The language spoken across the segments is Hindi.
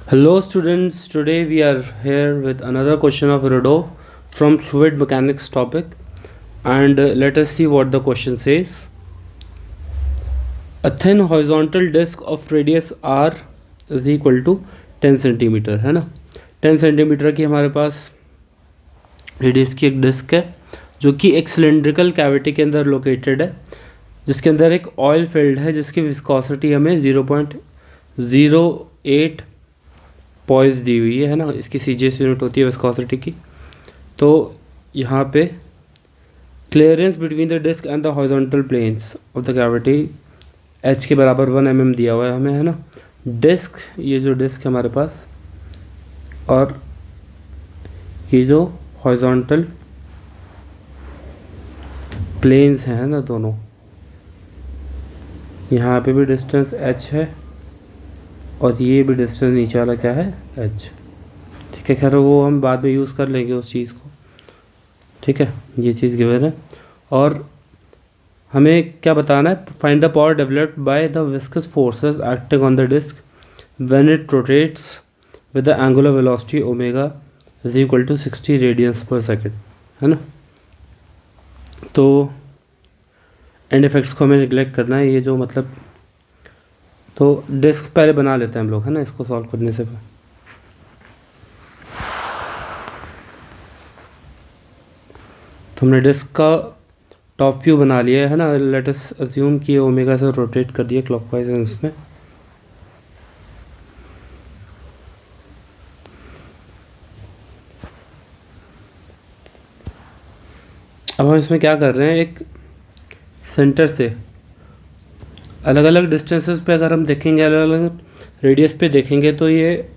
Hello students, today we are here with another question of Rudolph from fluid mechanics topic, and let us see what the question says. A thin horizontal disc of radius r is equal to 10 centimetre है ना। 10 सेंटीमीटर की हमारे पास रेडियस की एक डिस्क है जो कि एक सिलेंड्रिकल कैविटी के अंदर लोकेटेड है, जिसके अंदर एक ऑयल फील्ड है जिसकी विस्कोसिटी हमें 0.08 पॉइस दी हुई है ना। इसकी CGS यूनिट होती है विस्कोसिटी की। तो यहाँ पे clearance between the disc and the horizontal planes of the cavity h के बराबर 1 mm दिया हुआ है हमें है ना। डिस्क, ये जो डिस्क है हमारे पास, और ये जो हॉरिजॉन्टल प्लेन्स हैं ना दोनों, यहाँ पे भी डिस्टेंस h है और ये भी डिस्टेंस नीचे वाला क्या है, h। ठीक है, खैर वो हम बाद में यूज़ कर लेंगे उस चीज़ को। ठीक है, ये चीज़ गिवन है। और हमें क्या बताना है, find the power developed by the viscous forces acting on the disc when it rotates with the angular velocity omega is equal to 60 radians per second, है ना। तो एंड इफेक्ट्स को हमें निगलेक्ट करना है, ये जो मतलब, तो डिस्क पहले बना लेते हैं हम लोग, है ना, इसको सॉल्व करने से पहले। तो हमने डिस्क का टॉप व्यू बना लिया है ना। लेट अस अज्यूम कि ओमेगा से रोटेट कर दिया क्लॉकवाइज सेंस में। अब हम इसमें क्या कर रहे हैं, एक सेंटर से अलग अलग डिस्टेंसेस पे अगर हम देखेंगे, अलग अलग रेडियस पे देखेंगे, तो ये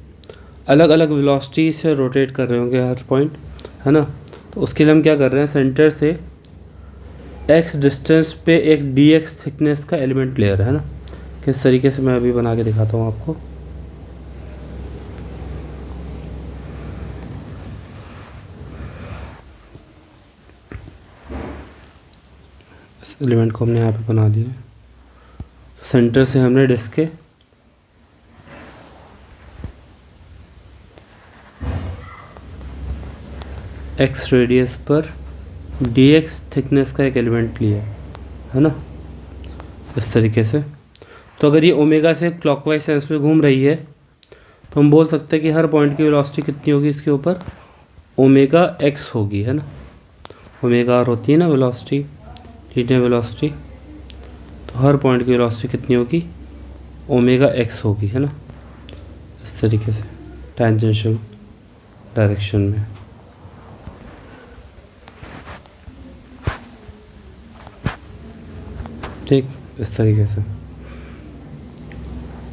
अलग अलग वेलोसिटी से रोटेट कर रहे होंगे हर पॉइंट, है ना। तो उसके लिए हम क्या कर रहे हैं, सेंटर से x डिस्टेंस पे एक dx थिकनेस का एलिमेंट ले रहे हैं ना। किस तरीके से मैं अभी बना के दिखाता हूँ आपको। इस एलिमेंट को हमने यहाँ पे बना लिया। सेंटर से हमने डिस्क के x रेडियस पर dx थिकनेस का एक एलिमेंट लिया है ना, इस तरीके से। तो अगर ये ओमेगा से क्लॉकवाइज सेंस में घूम रही है तो हम बोल सकते हैं कि हर पॉइंट की वेलोसिटी कितनी होगी इसके ऊपर, ओमेगा x होगी, है ना। ओमेगा r होती है ना वेलोसिटी, लीनियर वेलोसिटी। तो हर पॉइंट की वेलोसिटी कितनी होगी, ओमेगा x होगी, है ना, इस तरीके से टेंजेंशियल डायरेक्शन में। ठीक, इस तरीके से।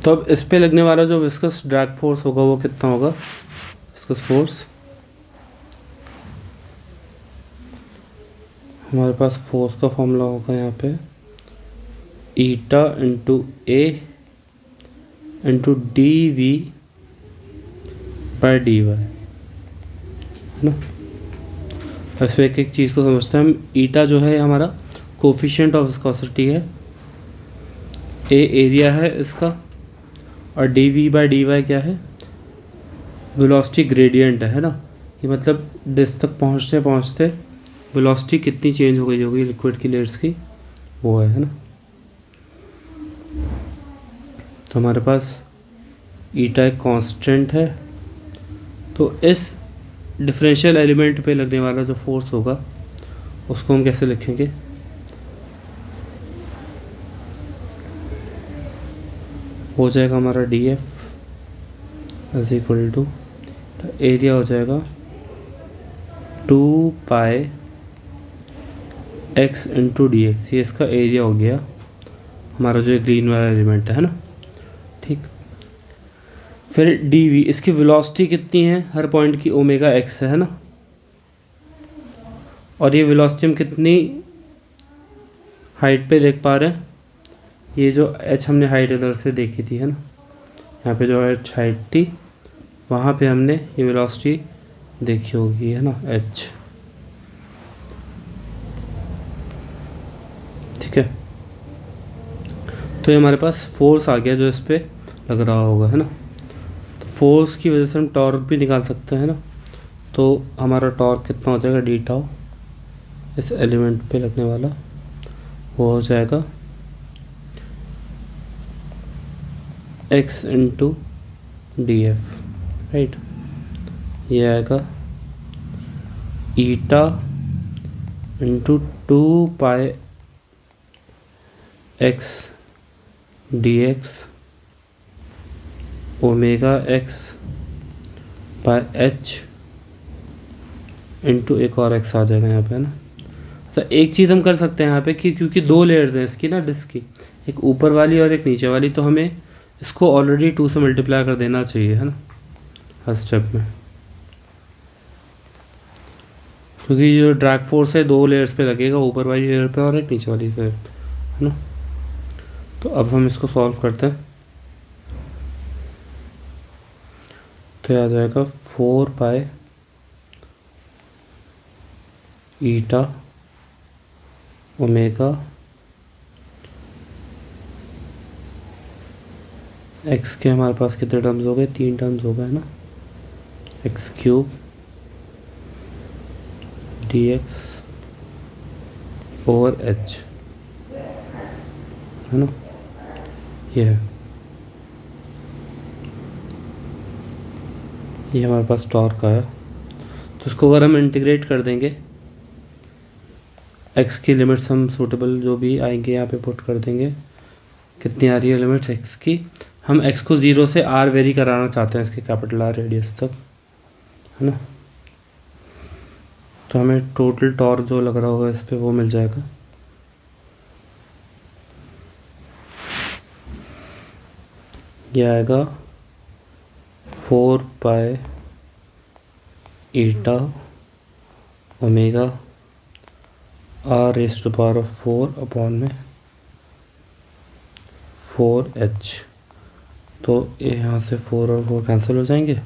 तो अब इस पे लगने वाला जो विस्कस ड्रैग फोर्स होगा वो कितना होगा, विस्कस फोर्स, हमारे पास फोर्स का फॉर्मूला होगा यहाँ पे eta into a into d v by d y, है ना। इसमें एक एक चीज़ को समझते हैं हम। ईटा जो है हमारा कोफिशिएंट ऑफ विस्कोसिटी है, ए एरिया है इसका, और d v by d y क्या है, वेलोसिटी ग्रेडियंट है ना। ये मतलब डिस्क तक पहुँचते पहुँचते वेलोसिटी कितनी चेंज हो गई होगी लिक्विड की लेयर्स की, वो है ना। तो हमारे पास ईटा एक कांस्टेंट है। तो इस डिफरेंशियल एलिमेंट पे लगने वाला जो फोर्स होगा उसको हम कैसे लिखेंगे, हो जाएगा हमारा d f is equal to, area हो जाएगा 2 pi x into d x. ये इसका एरिया हो गया हमारा जो ग्रीन वाला एलिमेंट है ना। ठीक, फिर डी वी, इसकी वेलोसिटी कितनी है हर पॉइंट की, ओमेगा एक्स है ना। और ये वेलोसिटी हम कितनी हाइट पे देख पा रहे हैं, ये जो h हमने हाइट इधर से देखी थी, है ना। यहाँ पे जो h हाइट थी वहाँ पे हमने ये वेलोसिटी देखी होगी, है ना, h। ठीक है, तो ये हमारे पास फोर्स आ गया जो इस पे लग रहा होगा, है ना। तो फोर्स की वजह से हम टॉर्क भी निकाल सकते हैं ना, तो हमारा टॉर्क कितना हो जाएगा, डी टाउ इस एलिमेंट पे लगने वाला वो हो जाएगा x into D F, right. ये आएगा eta into 2 pi x D x omega x by H into एक और एक्स आ जाएगा यहाँ पे, है ना। तो एक चीज़ हम कर सकते हैं यहाँ पे कि क्योंकि 2 लेयर्स हैं इसकी ना, डिस्क की, एक ऊपर वाली और एक नीचे वाली, तो हमें इसको ऑलरेडी 2 से मल्टीप्लाई कर देना चाहिए, है ना, हर स्टेप में, क्योंकि जो ड्रैग फोर्स है 2 लेयर्स पे लगेगा, ऊपर वाली लेयर पे और एक नीचे वाली पे, है ना। तो अब हम इसको सॉल्व करते हैं, तो आ जाएगा 4 पाई ईटा ओमेगा एक्स के हमारे पास कितने टर्म्स हो गए, 3 टर्म्स हो गए ना, x cube D x over H, है ना। ये हमारे पास टॉर्क आया। तो इसको अगर हम इंटीग्रेट कर देंगे, एक्स की लिमिट्स हम सूटेबल जो भी आएंगे यहाँ पे पुट कर देंगे, कितनी आ रही है लिमिट्स एक्स की, हम एक्स को 0 से आर वेरी कराना चाहते हैं इसके कैपिटल आर रेडियस तक, है ना। तो हमें टोटल टॉर्क जो लग रहा होगा इस पे वो मिल जाएगा, ये आएगा 4 pi eta omega r raise to power of 4 upon में 4h। तो यहाँ से 4 और 4 कैंसिल हो जाएंगे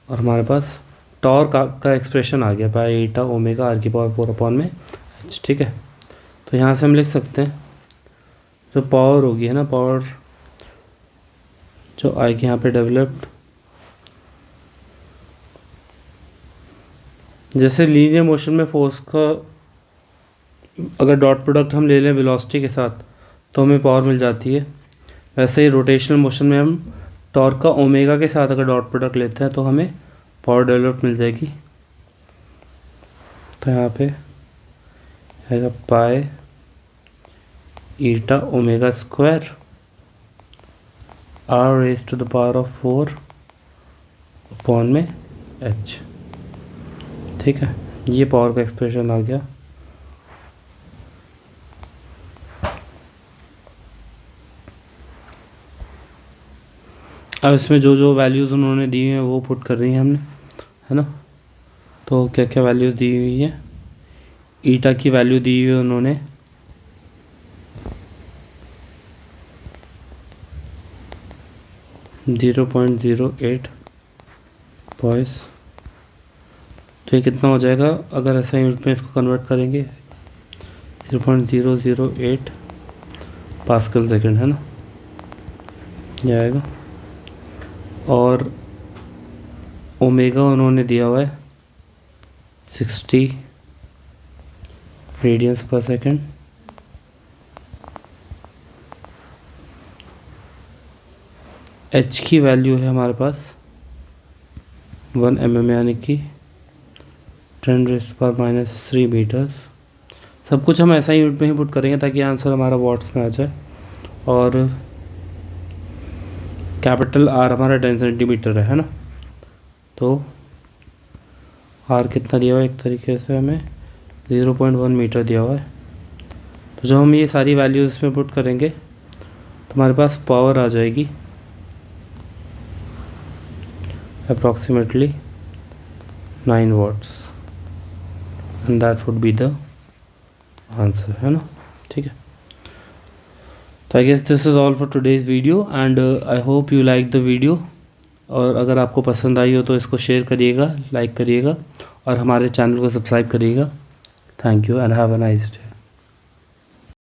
और हमारे पास टॉर्क का एक्सप्रेशन आ गया, पाई ईटा ओमेगा आर की पावर 4 अपॉन में h, ठीक है। तो यहाँ से हम लिख सकते हैं जो पावर होगी, है ना, पावर जो आएगी यहाँ पे डेवलप्ड, जैसे लीनियर मोशन में फोर्स का अगर डॉट प्रोडक्ट हम ले लें वेलोसिटी के साथ तो हमें पावर मिल जाती है, वैसे ही रोटेशनल मोशन में हम टॉर्क का ओमेगा के साथ अगर डॉट प्रोडक्ट लेते हैं तो हमें पावर डेवलप मिल जाएगी। तो यहाँ पे आएगा pi eta omega square r raise to the power of 4 upon में h, ठीक है। ये पावर का एक्सप्रेशन आ गया। अब इसमें जो जो वैल्यूज़ उन्होंने दी हैं वो पुट कर रही हैं हमने, है ना। तो क्या क्या वैल्यूज़ दी हुई है, ईटा की वैल्यू दी हुई है उन्होंने 0.08 पॉइस। तो ये कितना हो जाएगा अगर ऐसा यूनिट में इसको कन्वर्ट करेंगे, 0.008 पास्कल सेकेंड, है ना, ये आएगा। और ओमेगा उन्होंने दिया हुआ है 60 रेडियंस पर सेकेंड, एच की वैल्यू है हमारे पास 1 mm यानी कि 10⁻³ मीटर्स। सब कुछ हम ऐसा ही यूनिट में ही पुट करेंगे ताकि आंसर हमारा वॉट्स में आ जाए। और कैपिटल आर हमारा 10 सेंटीमीटर है ना, तो आर कितना दिया हुआ है, एक तरीके से हमें 0.1 मीटर दिया हुआ है। तो जब हम ये सारी वैल्यूज़ इसमें पुट करेंगे तो हमारे पास पावर आ जाएगी approximately 9 watts and that would be the answer, है ना, ठीक है। तो I guess this is all for today's video and I hope you like the video. और अगर आपको पसंद आई हो तो इसको शेयर करिएगा, लाइक करिएगा और हमारे चैनल को सब्सक्राइब करिएगा। Thank you and have a nice day.